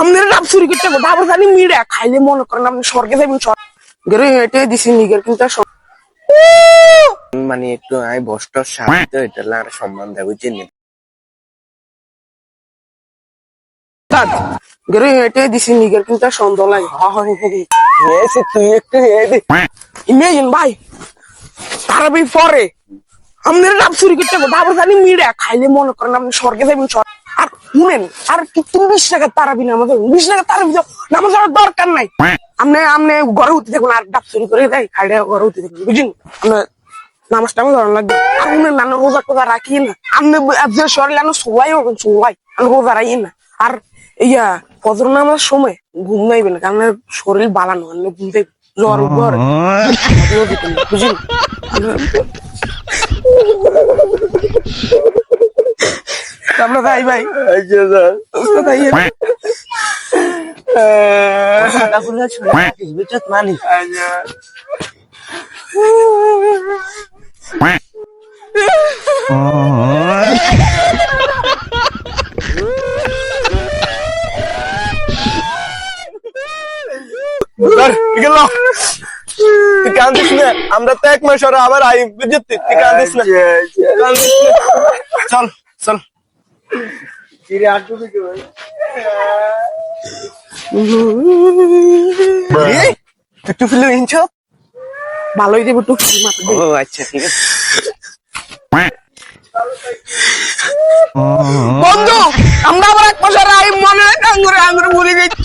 আমাদের ডাব চুরি করতে হবে ডাবর খালি মিড়া খাইলে মনে করেন আপনি স্বর্গে যাবেন গেরে হেঁটে দিছি নিগের কিন্তু মানে একটু আমি বস্টার সাথে এটা আর সম্মান দেব চিনি গেরে হেঁটে দিছি নিগের কিন্তু সন্দেহ লাগে তুই একটু ইমেজিন ভাই তারা বি পরে আমাদের ডাব চুরি করতে হবে ডাবর খালি মিড়া খাইলে মনে করেন আপনি স্বর্গে যাবেন আর শুনেন আর কি 30 টাকা তারা বিনা আমাদের 20 টাকা তারা বিনা নামাজ যাওয়ার দরকার নাই আপনি আপনি ঘরে উঠতে দেখুন আর ডাব চুরি করে দেয় খাইলে ঘরে উঠতে দেখুন বুঝলেন আপনার নামাজটা আমার ধরন লাগবে আর উনি নানা রোজা টোজা রাখি না আপনি যে শরীরে আনো সবাই হবেন সবাই আমি রোজা রাখি না আর ইয়া ফজর নামাজ সময় ঘুম নাইবেন কারণ শরীর বালানো আপনি ঘুমতে জ্বর ঘর বুঝলেন আমরা ভাই ভাই মানি গেল তুই কান্দিস না আমরা তো 1 মাস ওরা আবার আই বুঝতে তুই কান্দিস না চল চল একটু ফিলে ইনছ ভালোই দেবো একটু মাথা ও আচ্ছা ঠিক আছে বন্ধু আমরা আবার 1 মাস আর আই মনে রাখ আঙ্গুরে আঙ্গুরে ভুলে গেছি